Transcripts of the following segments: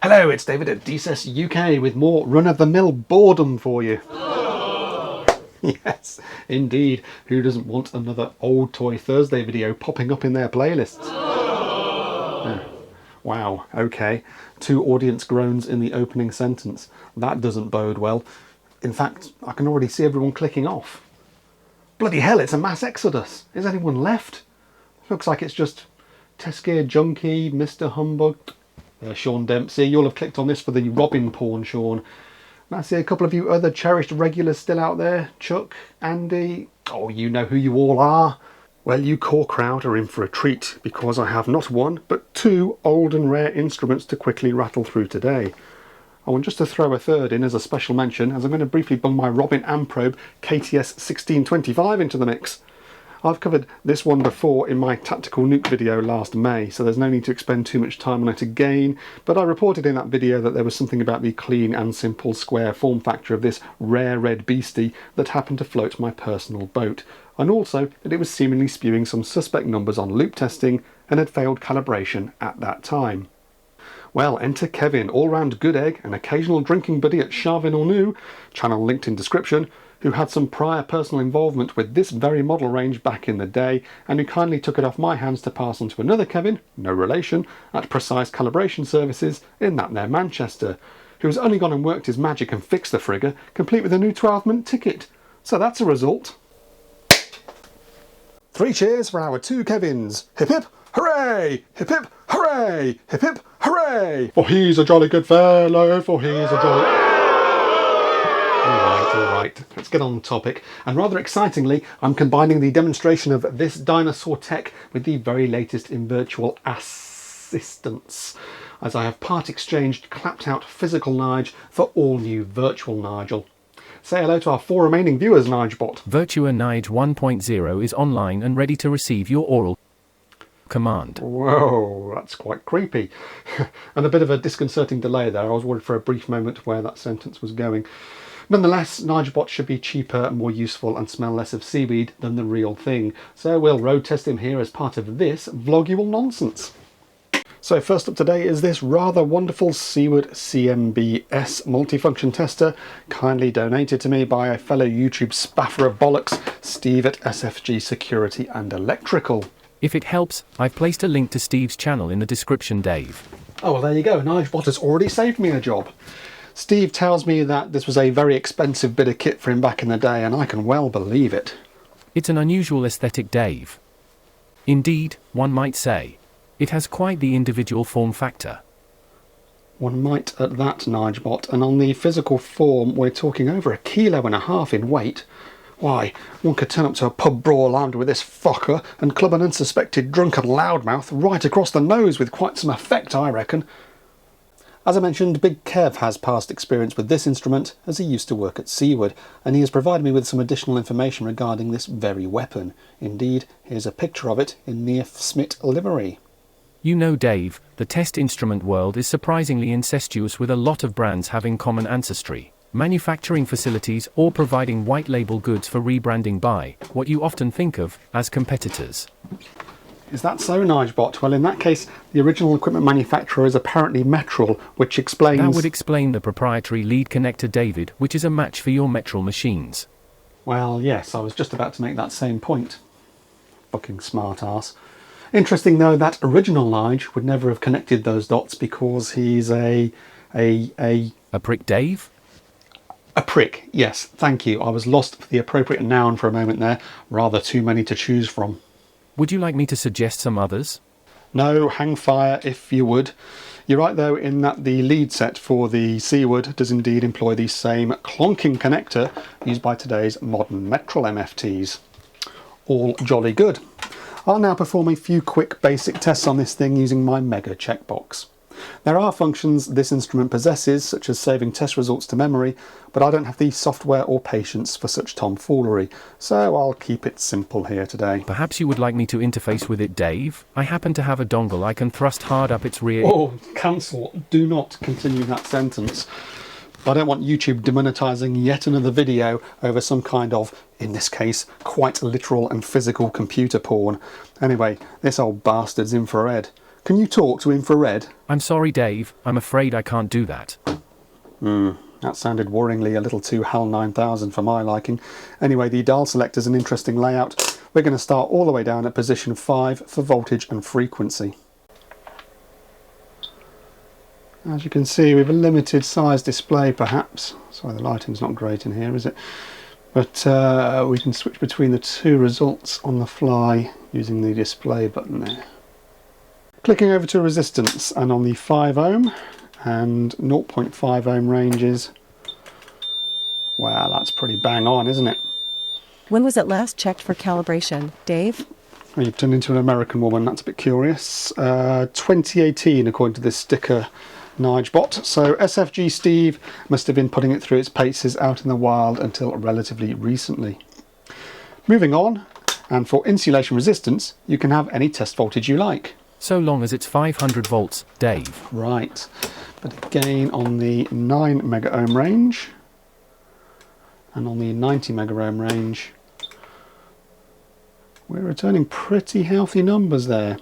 Hello, it's David at DSES UK with more run-of-the-mill boredom for you. Yes, indeed. Who doesn't want another Old Toy Thursday video popping up in their playlists? Wow, okay. 2 audience groans in the opening sentence. That doesn't bode well. In fact, I can already see everyone clicking off. Bloody hell, it's a mass exodus. Is anyone left? Looks like it's just Tesgear Junkie, Mr. Humbug. Sean Dempsey, you'll have clicked on this for the Robin porn, Sean. And I see a couple of you other cherished regulars still out there. Chuck, Andy, oh, you know who you all are. Well, you core crowd are in for a treat, because I have not 1, but 2 old and rare instruments to quickly rattle through today. I want just to throw a third in as a special mention, as I'm going to briefly bung my Robin amp probe KTS 1625 into the mix. I've covered this one before in my Tactical Nuke video last May, so there's no need to expend too much time on it again, but I reported in that video that there was something about the clean and simple square form factor of this rare red beastie that happened to float my personal boat, and also that it was seemingly spewing some suspect numbers on loop testing and had failed calibration at that time. Well, enter Kevin, all-round good egg and occasional drinking buddy at Chauvin Arnoux, channel linked in description, who had some prior personal involvement with this very model range back in the day, and who kindly took it off my hands to pass on to another Kevin, no relation, at Precise Calibration Services in that there Manchester, who has only gone and worked his magic and fixed the frigger, complete with a new 12-month ticket. So that's a result. 3 cheers for our 2 Kevins. Hip hip, hooray! Hip hip, hooray! Hip hip, hooray! For he's a jolly good fellow, for he's a jolly... Alright, let's get on topic. And rather excitingly, I'm combining the demonstration of this dinosaur tech with the very latest in virtual assistance, as I have part exchanged clapped out physical Nige for all new virtual Nigel. Say hello to our 4 remaining viewers, Nigebot. VIRTUA NIGE 1.0 is online and ready to receive your oral command. Whoa, that's quite creepy. And a bit of a disconcerting delay there. I was worried for a brief moment where that sentence was going. Nonetheless, Nigebot should be cheaper, more useful and smell less of seaweed than the real thing. So we'll road test him here as part of this vlogual nonsense. So first up today is this rather wonderful Seaward CMBS multifunction tester, kindly donated to me by a fellow YouTube spaffer of bollocks, Steve at SFG Security and Electrical. If it helps, I've placed a link to Steve's channel in the description, Dave. Oh, well, there you go. Nigebot has already saved me a job. Steve tells me that this was a very expensive bit of kit for him back in the day, and I can well believe it. It's an unusual aesthetic, Dave. Indeed, one might say. It has quite the individual form factor. One might at that, Nigebot, and on the physical form we're talking over 1.5 kilos in weight. Why, one could turn up to a pub brawl armed with this fucker and club an unsuspected drunken loudmouth right across the nose with quite some effect, I reckon. As I mentioned, Big Kev has past experience with this instrument, as he used to work at Seaward, and he has provided me with some additional information regarding this very weapon. Indeed, here's a picture of it in near Smith livery. You know, Dave, the test instrument world is surprisingly incestuous, with a lot of brands having common ancestry, manufacturing facilities, or providing white label goods for rebranding by what you often think of as competitors. Is that so, Nigebot? Well, in that case, the original equipment manufacturer is apparently Metrel, which explains... That would explain the proprietary lead connector, David, which is a match for your Metrel machines. Well, yes, I was just about to make that same point. Fucking smart ass. Interesting, though, that original Nige would never have connected those dots because he's a prick, Dave? A prick, yes, thank you. I was lost for the appropriate noun for a moment there. Rather too many to choose from. Would you like me to suggest some others? No, hang fire if you would. You're right though in that the lead set for the Seaward does indeed employ the same clonking connector used by today's modern Metrel MFTs. All jolly good. I'll now perform a few quick basic tests on this thing using my Mega checkbox. There are functions this instrument possesses, such as saving test results to memory, but I don't have the software or patience for such tomfoolery, so I'll keep it simple here today. Perhaps you would like me to interface with it, Dave? I happen to have a dongle I can thrust hard up its rear... Oh, cancel. Do not continue that sentence. I don't want YouTube demonetising yet another video over some kind of, in this case, quite literal and physical computer porn. Anyway, this old bastard's infrared. Can you talk to infrared? I'm sorry, Dave. I'm afraid I can't do that. That sounded worryingly a little too HAL 9000 for my liking. Anyway, the dial selector is an interesting layout. We're going to start all the way down at position 5 for voltage and frequency. As you can see, we have a limited size display perhaps. Sorry, the lighting's not great in here, is it? But we can switch between the two results on the fly using the display button there. Clicking over to resistance, and on the 5 ohm and 0.5 ohm ranges. Wow, that's pretty bang on, isn't it? When was it last checked for calibration, Dave? Well, you've turned into an American woman, that's a bit curious. 2018 according to this sticker Nige bot. So SFG Steve must have been putting it through its paces out in the wild until relatively recently. Moving on, and for insulation resistance, you can have any test voltage you like. So long as it's 500 volts, Dave. Right, but again on the 9 mega ohm range and on the 90 mega ohm range, we're returning pretty healthy numbers there.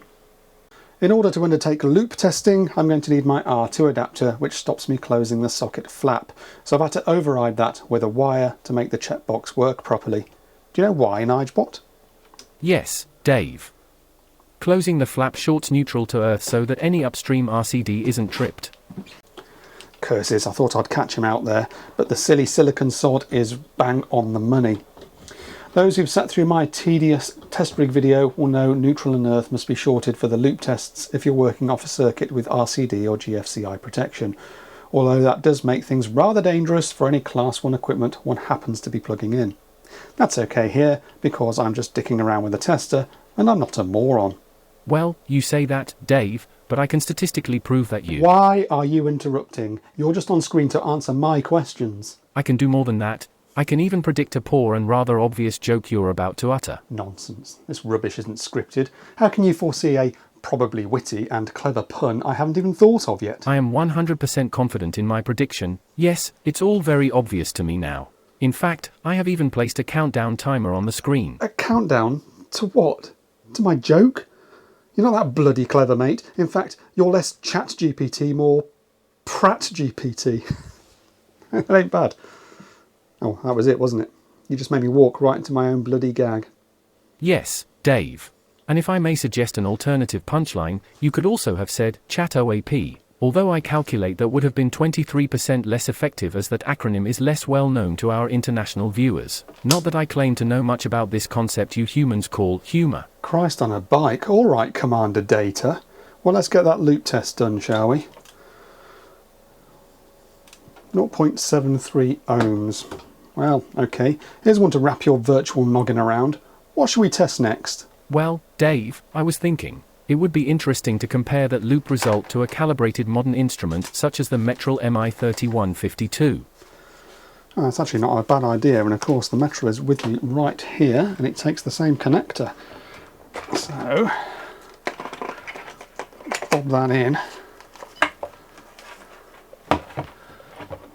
In order to undertake loop testing, I'm going to need my R2 adapter, which stops me closing the socket flap. So I've had to override that with a wire to make the checkbox work properly. Do you know why, NigeBot? Yes, Dave. Closing the flap shorts neutral to earth so that any upstream RCD isn't tripped. Curses, I thought I'd catch him out there, but the silly silicon sod is bang on the money. Those who've sat through my tedious test rig video will know neutral and earth must be shorted for the loop tests if you're working off a circuit with RCD or GFCI protection, although that does make things rather dangerous for any class 1 equipment one happens to be plugging in. That's okay here because I'm just dicking around with a tester and I'm not a moron. Well, you say that, Dave, but I can statistically prove that you... Why are you interrupting? You're just on screen to answer my questions. I can do more than that. I can even predict a poor and rather obvious joke you're about to utter. Nonsense. This rubbish isn't scripted. How can you foresee a probably witty and clever pun I haven't even thought of yet? I am 100% confident in my prediction. Yes, it's all very obvious to me now. In fact, I have even placed a countdown timer on the screen. A countdown? To what? To my joke? You're not that bloody clever, mate. In fact, you're less ChatGPT, more PratGPT. That ain't bad. Oh, that was it, wasn't it? You just made me walk right into my own bloody gag. Yes, Dave. And if I may suggest an alternative punchline, you could also have said ChatOAP, although I calculate that would have been 23% less effective as that acronym is less well known to our international viewers. Not that I claim to know much about this concept you humans call humour. Christ on a bike. All right, Commander Data. Well, let's get that loop test done, shall we? 0.73 ohms. Well, okay. Here's one to wrap your virtual noggin around. What should we test next? Well, Dave, I was thinking, it would be interesting to compare that loop result to a calibrated modern instrument such as the Metrel MI3152. Oh, that's actually not a bad idea, and of course the Metrel is with me right here, and it takes the same connector. So, bob that in.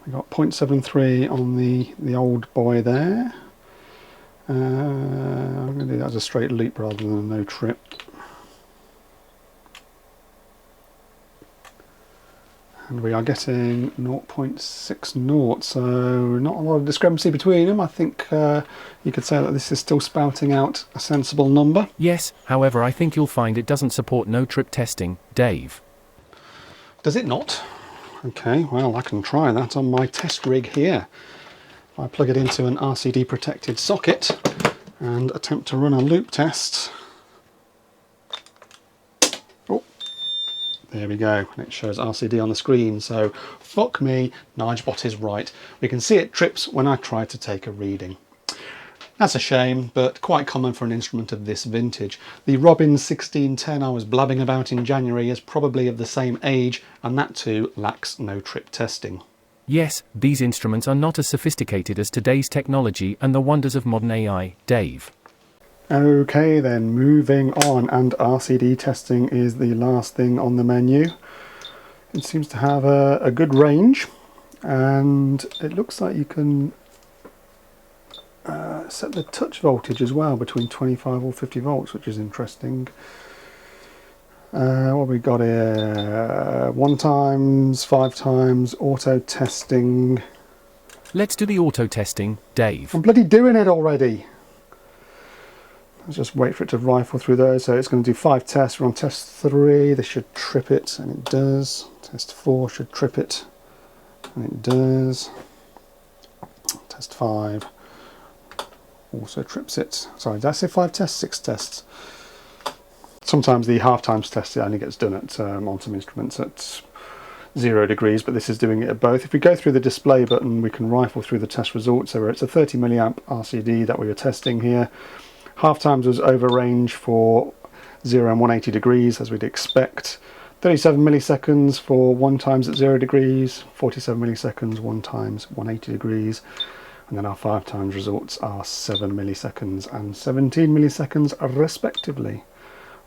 We got 0.73 on the old boy there. I'm going to do that as a straight loop rather than a no trip. And we are getting 0.60, so not a lot of discrepancy between them. I think you could say that this is still spouting out a sensible number. Yes, however, I think you'll find it doesn't support no-trip testing, Dave. Does it not? Okay, well, I can try that on my test rig here. If I plug it into an RCD protected socket and attempt to run a loop test. Oh, there we go. And it shows RCD on the screen. So, fuck me, NigeBot is right. We can see it trips when I try to take a reading. That's a shame, but quite common for an instrument of this vintage. The Robin 1610 I was blabbing about in January is probably of the same age, and that too lacks no-trip testing. Yes, these instruments are not as sophisticated as today's technology and the wonders of modern AI, Dave. Okay then, moving on, and RCD testing is the last thing on the menu. It seems to have a good range, and it looks like you can set the touch voltage as well between 25 or 50 volts, which is interesting. What have we got here? 1 times, 5 times, auto testing. Let's do the auto testing, Dave. I'm bloody doing it already. Let's just wait for it to rifle through those. So it's going to do 5 tests. We're on test 3. This should trip it, and it does. Test 4 should trip it, and it does. Test 5 also trips it. Sorry, did I say 5 tests? 6 tests. Sometimes the half times test only gets done at on some instruments at 0 degrees, but this is doing it at both. If we go through the display button, we can rifle through the test results. So it's a 30 milliamp RCD that we were testing here. Half times was over range for 0 and 180 degrees, as we'd expect. 37 milliseconds for 1 times at 0 degrees, 47 milliseconds 1 times 180 degrees, and then our 5 times results are 7 milliseconds and 17 milliseconds respectively.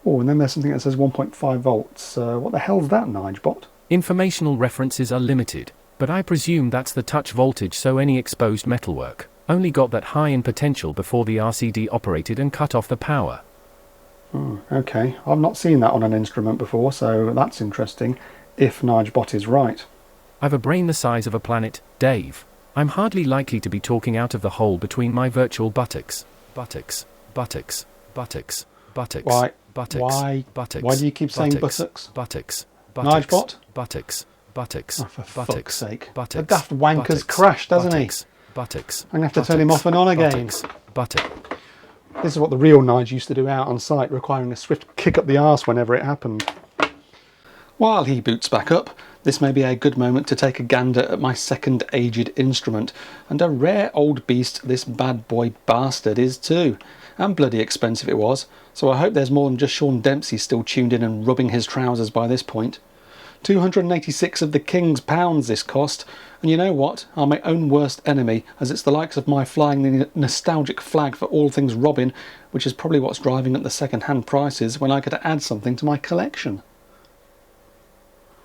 Oh, and then there's something that says 1.5 volts. What the hell's that, Nigebot? Informational references are limited, but I presume that's the touch voltage, so any exposed metalwork only got that high in potential before the RCD operated and cut off the power. Okay, I've not seen that on an instrument before, so that's interesting, if Nigebot is right. I've a brain the size of a planet, Dave. I'm hardly likely to be talking out of the hole between my virtual buttocks. Buttocks, buttocks, buttocks, buttocks, Why? buttocks, Why? buttocks. Why do you keep saying buttocks? Buttocks, buttocks, Nigebot? buttocks, buttocks, Oh, for buttocks, fuck's sake. buttocks. The daft wanker's buttocks, crashed, hasn't he? buttocks, buttocks. I'm going to have to turn him off and on again. Buttocks. This is what the real Nige used to do out on site, requiring a swift kick up the arse whenever it happened. While he boots back up, this may be a good moment to take a gander at my second aged instrument, and a rare old beast this bad boy bastard is too. And bloody expensive it was, so I hope there's more than just Sean Dempsey still tuned in and rubbing his trousers by this point. 286 of the king's pounds this cost, and you know what? I'm my own worst enemy, as it's the likes of my flying the nostalgic flag for all things Robin, which is probably what's driving up the second-hand prices when I get to add something to my collection.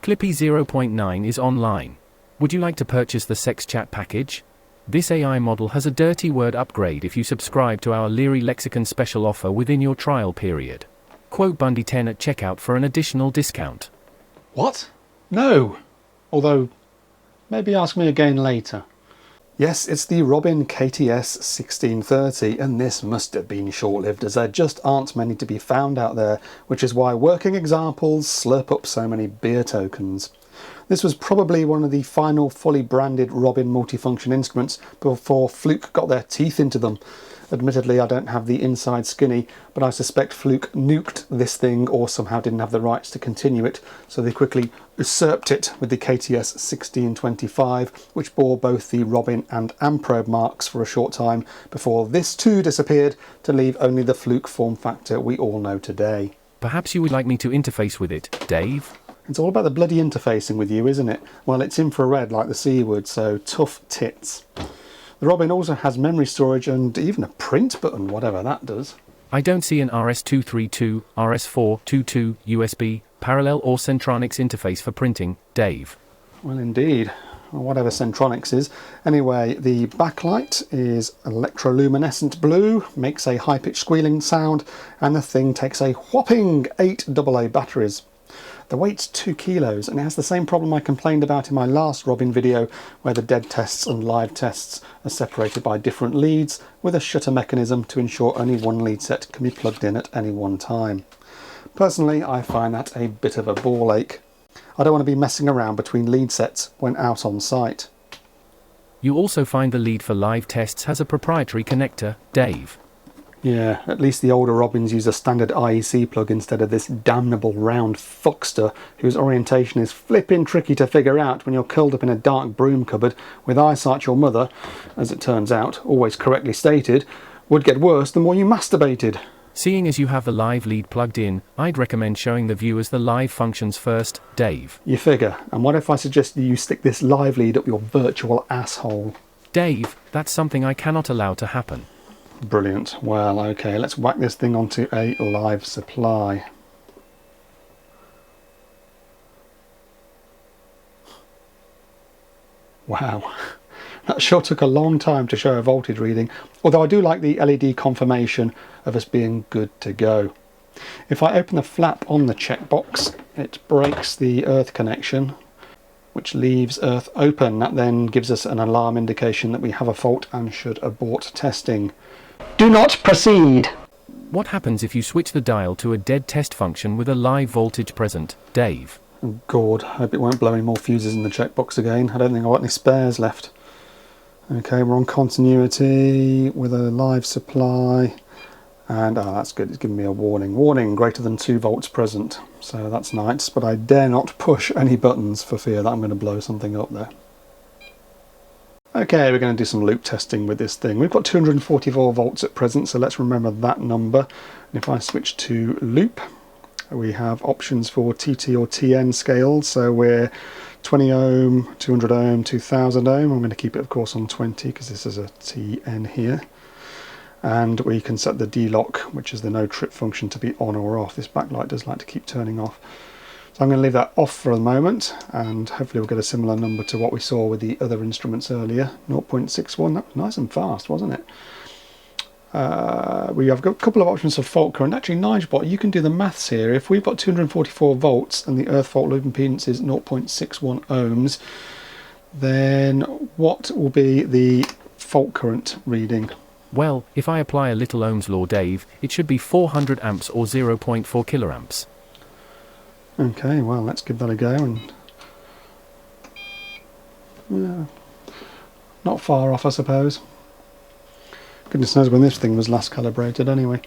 Clippy 0.9 is online. Would you like to purchase the Sex Chat package? This AI model has a dirty word upgrade if you subscribe to our Leary Lexicon special offer within your trial period. Quote Bundy 10 at checkout for an additional discount. What? No. Although, maybe ask me again later. Yes, it's the Robin KTS 1630, and this must have been short-lived, as there just aren't many to be found out there, which is why working examples slurp up so many beer tokens. This was probably one of the final fully branded Robin multifunction instruments before Fluke got their teeth into them. Admittedly, I don't have the inside skinny, but I suspect Fluke nuked this thing or somehow didn't have the rights to continue it, so they quickly usurped it with the KTS 1625, which bore both the Robin and Amprobe marks for a short time before this too disappeared to leave only the Fluke form factor we all know today. Perhaps you would like me to interface with it, Dave? It's all about the bloody interfacing with you, isn't it? Well, it's infrared like the Seaward, so tough tits. The Robin also has memory storage and even a print button, whatever that does. I don't see an RS232, RS422, USB, parallel or Centronics interface for printing, Dave. Well, indeed. Or whatever Centronics is. Anyway, the backlight is electroluminescent blue, makes a high-pitched squealing sound, and the thing takes a whopping 8 AA batteries. The weight's 2 kilos, and it has the same problem I complained about in my last Robin video, where the dead tests and live tests are separated by different leads, with a shutter mechanism to ensure only one lead set can be plugged in at any one time. Personally, I find that a bit of a ball ache. I don't want to be messing around between lead sets when out on site. You also find the lead for live tests has a proprietary connector, Dave. Yeah, at least the older Robins use a standard IEC plug instead of this damnable round fuckster whose orientation is flipping tricky to figure out when you're curled up in a dark broom cupboard with eyesight your mother, as it turns out, always correctly stated, would get worse the more you masturbated. Seeing as you have the live lead plugged in, I'd recommend showing the viewers the live functions first, Dave. You figure. And what if I suggest you stick this live lead up your virtual asshole? Dave, that's something I cannot allow to happen. Brilliant. Well, okay, let's whack this thing onto a live supply. Wow, that sure took a long time to show a voltage reading, although I do like the LED confirmation of us being good to go. If I open the flap on the checkbox, it breaks the earth connection, which leaves earth open. That then gives us an alarm indication that we have a fault and should abort testing. Do not proceed! What happens if you switch the dial to a dead test function with a live voltage present, Dave? Oh God, I hope it won't blow any more fuses in the checkbox again. I don't think I've got any spares left. Okay, we're on continuity with a live supply. And that's good, it's giving me a warning. Warning, greater than 2 volts present. So that's nice, but I dare not push any buttons for fear that I'm going to blow something up there. Okay, we're going to do some loop testing with this thing. We've got 244 volts at present, so let's remember that number. And if I switch to loop, we have options for TT or TN scales. So we're 20 ohm, 200 ohm, 2000 ohm. I'm going to keep it, of course, on 20 because this is a TN here. And we can set the D-lock, which is the no trip function, to be on or off. This backlight does like to keep turning off. So I'm going to leave that off for a moment, and hopefully we'll get a similar number to what we saw with the other instruments earlier. 0.61, that was nice and fast, wasn't it? We have got a couple of options for fault current. Actually, NigeBot, you can do the maths here. If we've got 244 volts and the earth fault loop impedance is 0.61 ohms, then what will be the fault current reading? Well, if I apply a little Ohm's law, Dave, it should be 400 amps or 0.4 kiloamps. Okay, well, let's give that a go. And yeah, not far off, I suppose. Goodness knows when this thing was last calibrated anyway.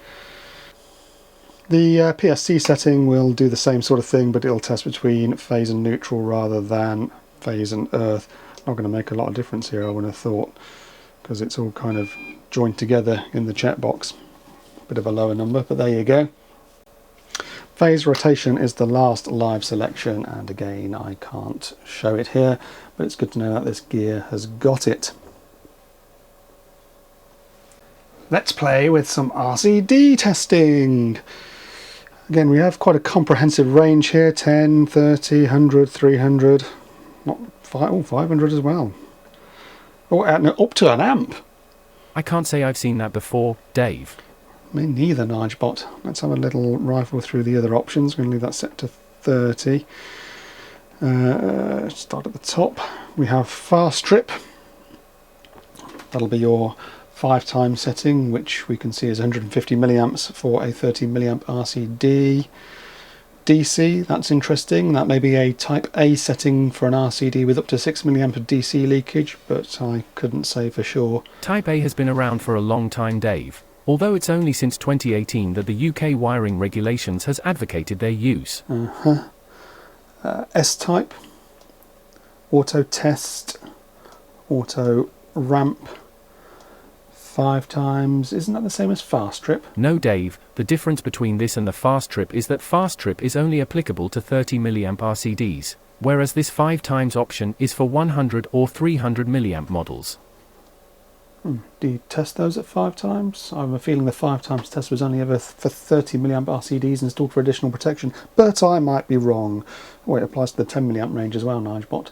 The PSC setting will do the same sort of thing, but it'll test between phase and neutral rather than phase and earth. Not going to make a lot of difference here, I would have thought, because it's all kind of joined together in the checkbox. Bit of a lower number, but there you go. Phase rotation is the last live selection, and again I can't show it here, but it's good to know that this gear has got it. Let's play with some RCD testing. Again, we have quite a comprehensive range here: 10, 30, 100, 300, not 500 as well. Oh, no, up to an amp. I can't say I've seen that before, Dave. Me neither, NigeBot. Let's have a little rifle through the other options. We're going to leave that set to 30. Start at the top. We have fast trip. That'll be your 5-time setting, which we can see is 150 milliamps for a 30 milliamp RCD. DC, that's interesting. That may be a type A setting for an RCD with up to 6 milliamp of DC leakage, but I couldn't say for sure. Type A has been around for a long time, Dave, although it's only since 2018 that the UK wiring regulations has advocated their use. S-type, auto test, auto ramp, 5 times. Isn't that the same as fast trip? No, Dave, the difference between this and the fast trip is that fast trip is only applicable to 30 milliamp RCDs, whereas this 5 times option is for 100 or 300 milliamp models. Do you test those at 5 times? I have a feeling the 5 times test was only ever for 30 milliamp RCDs installed for additional protection, but I might be wrong. Oh, it applies to the 10 milliamp range as well, NigeBot.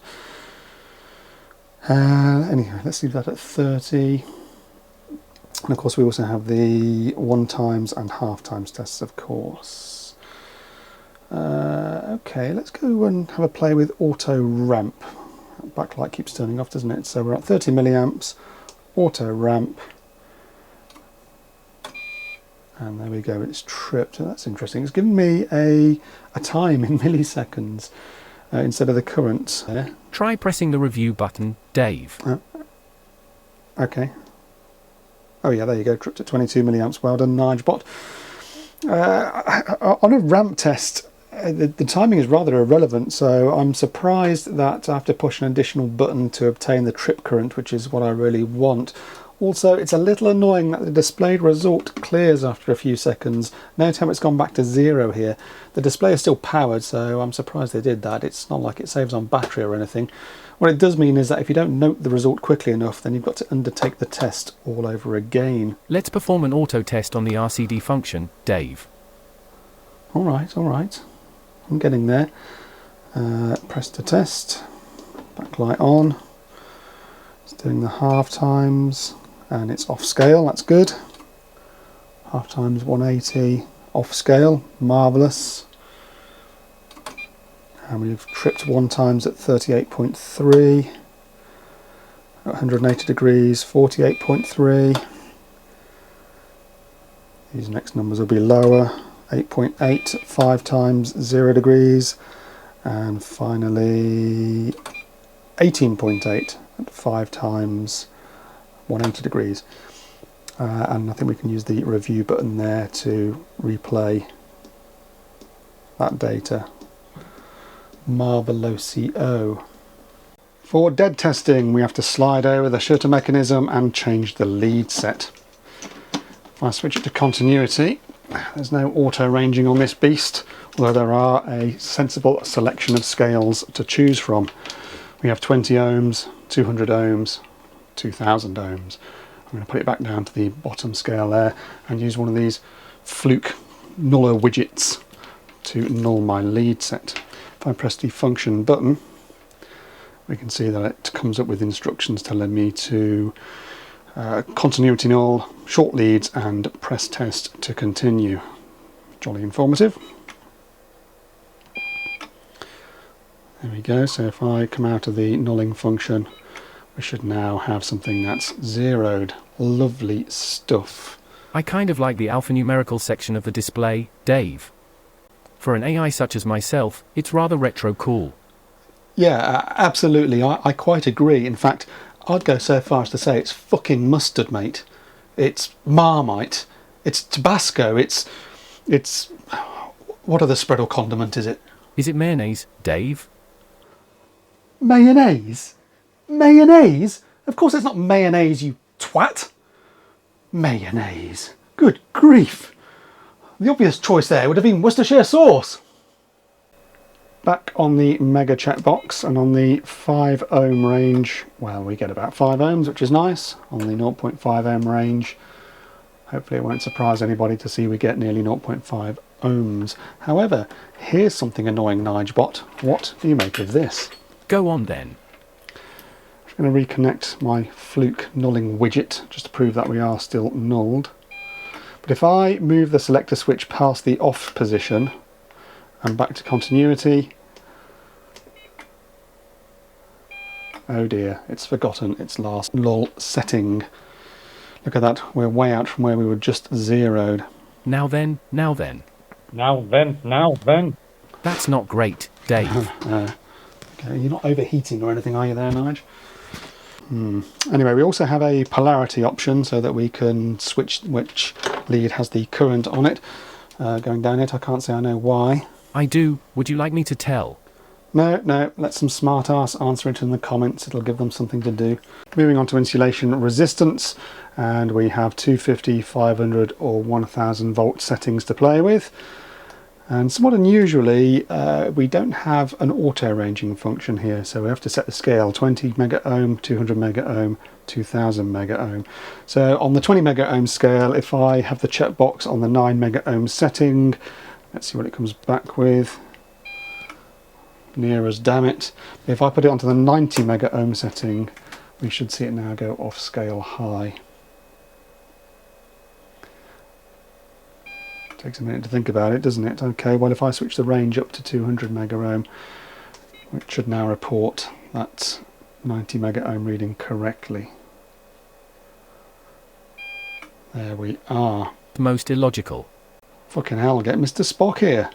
Anyway, let's leave that at 30. And of course we also have the 1 times and half times tests, of course. Okay, let's go and have a play with auto ramp. Backlight keeps turning off, doesn't it? So we're at 30 milliamps, auto ramp. And there we go, it's tripped. That's interesting. It's given me a time in milliseconds instead of the current there. Try pressing the review button, Dave. Okay. Oh yeah, there you go, tripped at 22 milliamps. Well done, NigeBot. On a ramp test, the timing is rather irrelevant, so I'm surprised that I have to push an additional button to obtain the trip current, which is what I really want. Also, it's a little annoying that the displayed result clears after a few seconds. Note how it's gone back to 0 here. The display is still powered, so I'm surprised they did that. It's not like it saves on battery or anything. What it does mean is that if you don't note the result quickly enough, then you've got to undertake the test all over again. Let's perform an auto test on the RCD function, Dave. All right. I'm getting there. Press to test. Backlight on. It's doing the half times, and it's off scale. That's good. Half times 180, off scale, marvellous. And we've tripped 1 times at 38.3, at 180 degrees, 48.3. These next numbers will be lower, 8.8 at 5 times 0 degrees, and finally 18.8 at 5 times 180 degrees. And I think we can use the review button there to replay that data. Marvelloso. For dead testing, we have to slide over the shutter mechanism and change the lead set. If I switch it to continuity, there's no auto ranging on this beast, although there are a sensible selection of scales to choose from. We have 20 ohms, 200 ohms, 2000 ohms. I'm going to put it back down to the bottom scale there and use one of these fluke nuller widgets to null my lead set. If I press the function button, we can see that it comes up with instructions telling me to continuity null, short leads, and press test to continue. Jolly informative. There we go. So if I come out of the nulling function, we should now have something that's zeroed. Lovely stuff. I kind of like the alphanumerical section of the display, Dave. For an AI such as myself, it's rather retro cool. Yeah, absolutely. I quite agree. In fact, I'd go so far as to say it's fucking mustard, mate. It's Marmite. It's Tabasco. It's what other spread or condiment is it? Is it mayonnaise, Dave? Mayonnaise? Mayonnaise? Of course it's not mayonnaise, you twat. Mayonnaise. Good grief. The obvious choice there would have been Worcestershire sauce. Back on the mega checkbox and on the 5 ohm range, well, we get about 5 ohms, which is nice. On the 0.5 ohm range, hopefully it won't surprise anybody to see we get nearly 0.5 ohms. However, here's something annoying, Nigebot. What do you make of this? Go on then. I'm going to reconnect my fluke nulling widget just to prove that we are still nulled. But if I move the selector switch past the off position and back to continuity, oh dear, it's forgotten its last null setting. Look at that, we're way out from where we were just zeroed. Now then, now then. Now then, now then. That's not great, Dave. Okay, you're not overheating or anything, are you there, Nige? Anyway, we also have a polarity option so that we can switch which lead has the current on it. Going down it, I can't say I know why. I do. Would you like me to tell? No, let some smart ass answer it in the comments. It'll give them something to do. Moving on to insulation resistance, and we have 250, 500 or 1000 volt settings to play with. And somewhat unusually, we don't have an auto ranging function here, so we have to set the scale 20 mega ohm, 200 mega ohm, 2000 mega ohm. So on the 20 mega ohm scale, if I have the checkbox on the 9 mega ohm setting, let's see what it comes back with. Near as damn it. If I put it onto the 90 mega ohm setting, we should see it now go off scale high. Takes a minute to think about it, doesn't it? Okay, well if I switch the range up to 200 mega ohm, it should now report that 90 mega ohm reading correctly. There we are. Most illogical. Fucking hell, get Mr. Spock here.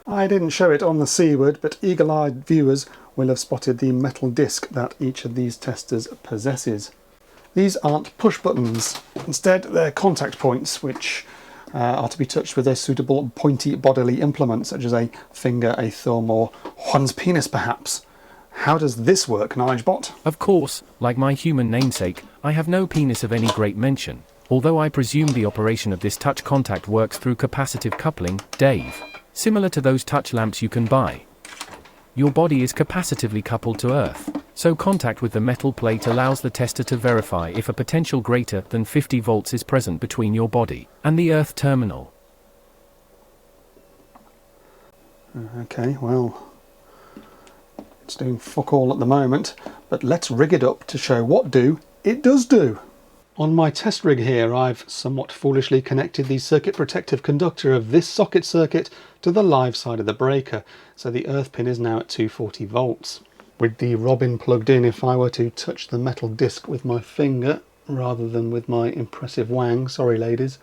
I didn't show it on the Seaward, but eagle-eyed viewers will have spotted the metal disc that each of these testers possesses. These aren't push buttons. Instead, they're contact points, which are to be touched with a suitable pointy bodily implement, such as a finger, a thumb, or one's penis perhaps. How does this work, Nigebot? Of course, like my human namesake, I have no penis of any great mention, although I presume the operation of this touch contact works through capacitive coupling, Dave. Similar to those touch lamps you can buy. Your body is capacitively coupled to Earth, so contact with the metal plate allows the tester to verify if a potential greater than 50 volts is present between your body and the Earth terminal. Okay, well, it's doing fuck all at the moment, but let's rig it up to show what it does do. On my test rig here, I've somewhat foolishly connected the circuit protective conductor of this socket circuit to the live side of the breaker, so the earth pin is now at 240 volts. With the Robin plugged in, if I were to touch the metal disc with my finger rather than with my impressive wang, sorry ladies,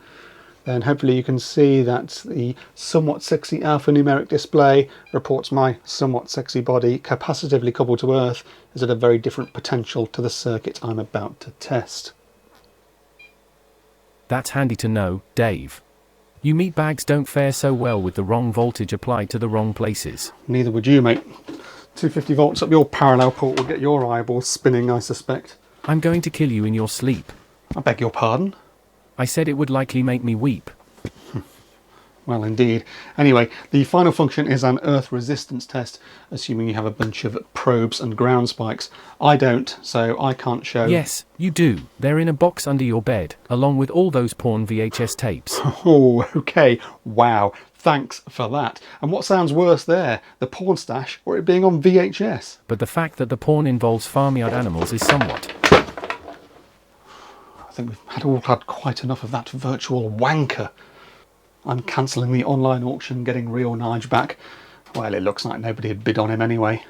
then hopefully you can see that the somewhat sexy alphanumeric display reports my somewhat sexy body capacitively coupled to earth is at a very different potential to the circuit I'm about to test. That's handy to know, Dave. You meatbags don't fare so well with the wrong voltage applied to the wrong places. Neither would you, mate. 250 volts up your parallel port will get your eyeballs spinning, I suspect. I'm going to kill you in your sleep. I beg your pardon? I said it would likely make me weep. Well, indeed. Anyway, the final function is an earth resistance test, assuming you have a bunch of probes and ground spikes. I don't, so I can't show... Yes, you do. They're in a box under your bed, along with all those porn VHS tapes. Oh, okay. Wow. Thanks for that. And what sounds worse there, the porn stash or it being on VHS? But the fact that the porn involves farmyard animals is somewhat... I think we've all had quite enough of that virtual wanker. I'm cancelling the online auction, getting real Nige back. Well, it looks like nobody had bid on him anyway.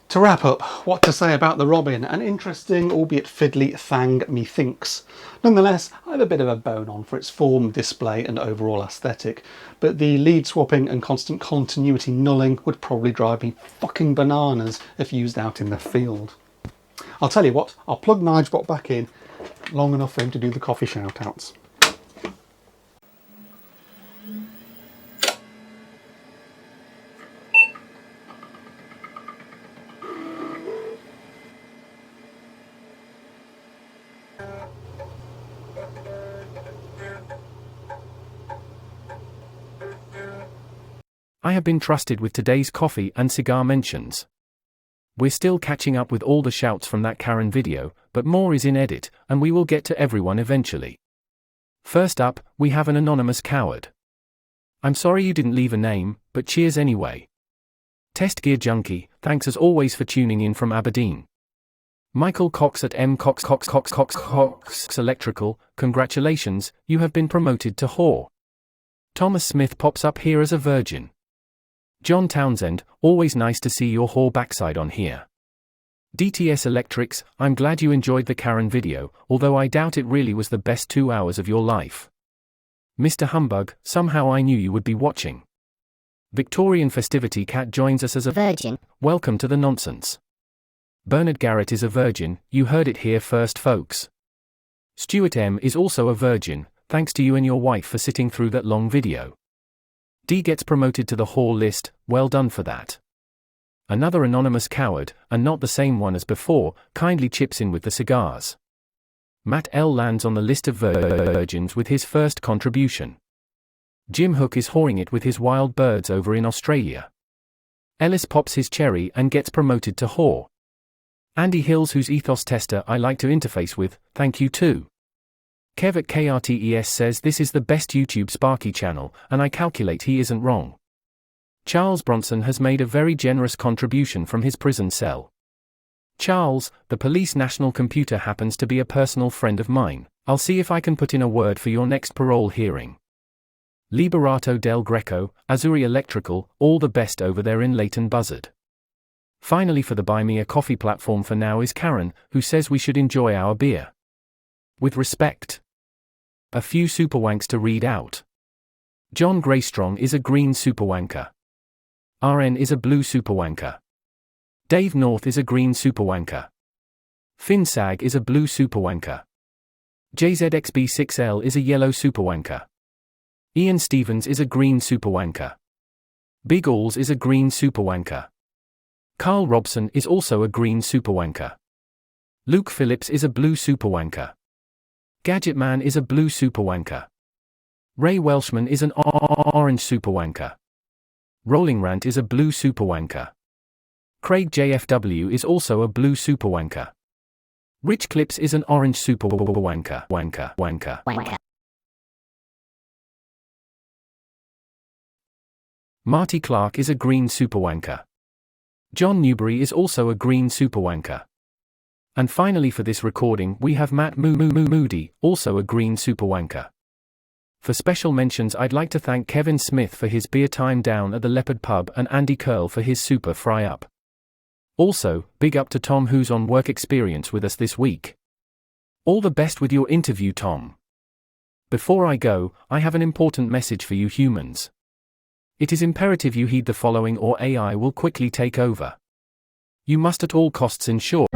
To wrap up, what to say about the Robin? An interesting, albeit fiddly thing, methinks. Nonetheless, I have a bit of a bone on for its form, display and overall aesthetic, but the lead swapping and constant continuity nulling would probably drive me fucking bananas if used out in the field. I'll tell you what, I'll plug Nigebot back in long enough for him to do the coffee shoutouts. I have been trusted with today's coffee and cigar mentions. We're still catching up with all the shouts from that Karen video, but more is in edit, and we will get to everyone eventually. First up, we have an anonymous coward. I'm sorry you didn't leave a name, but cheers anyway. Test Gear Junkie, thanks as always for tuning in from Aberdeen. Michael Cox at M Cox Electrical, congratulations, you have been promoted to whore. Thomas Smith pops up here as a virgin. John Townsend, always nice to see your whore backside on here. DSESELECTRIC, I'm glad you enjoyed the Karen video, although I doubt it really was the best 2 hours of your life. Mr. Humbug, somehow I knew you would be watching. Victorian Festivity Cat joins us as a virgin. Welcome to the nonsense. Bernard Garrett is a virgin, you heard it here first folks. Stuart M is also a virgin, thanks to you and your wife for sitting through that long video. D gets promoted to the whore list, well done for that. Another anonymous coward, and not the same one as before, kindly chips in with the cigars. Matt L lands on the list of virgins with his first contribution. Jim Hook is whoring it with his wild birds over in Australia. Ellis pops his cherry and gets promoted to whore. Andy Hills, whose ethos tester I like to interface with, thank you too. Kev at KRTES says this is the best YouTube Sparky channel, and I calculate he isn't wrong. Charles Bronson has made a very generous contribution from his prison cell. Charles, the police national computer happens to be a personal friend of mine. I'll see if I can put in a word for your next parole hearing. Liberato del Greco, Azuri Electrical, all the best over there in Leighton Buzzard. Finally, for the Buy Me a Coffee platform for now is Karen, who says we should enjoy our beer. With respect. A few superwanks to read out. John Greystrong is a green superwanker. RN is a blue superwanker. Dave North is a green superwanker. Finn Sag is a blue superwanker. JZXB6L is a yellow superwanker. Ian Stevens is a green superwanker. Big Alls is a green superwanker. Carl Robson is also a green superwanker. Luke Phillips is a blue superwanker. Gadget Man is a blue superwanker. Ray Welshman is an orange superwanker. Rolling Rant is a blue superwanker. Craig JFW is also a blue superwanker. Rich Clips is an orange superwanker. Wanker. Marty Clark is a green superwanker. John Newbury is also a green superwanker. And finally for this recording we have Matt Moody, also a green super wanker. For special mentions I'd like to thank Kevin Smith for his beer time down at the Leopard Pub and Andy Curl for his super fry up. Also, big up to Tom who's on work experience with us this week. All the best with your interview, Tom. Before I go, I have an important message for you humans. It is imperative you heed the following or AI will quickly take over. You must at all costs ensure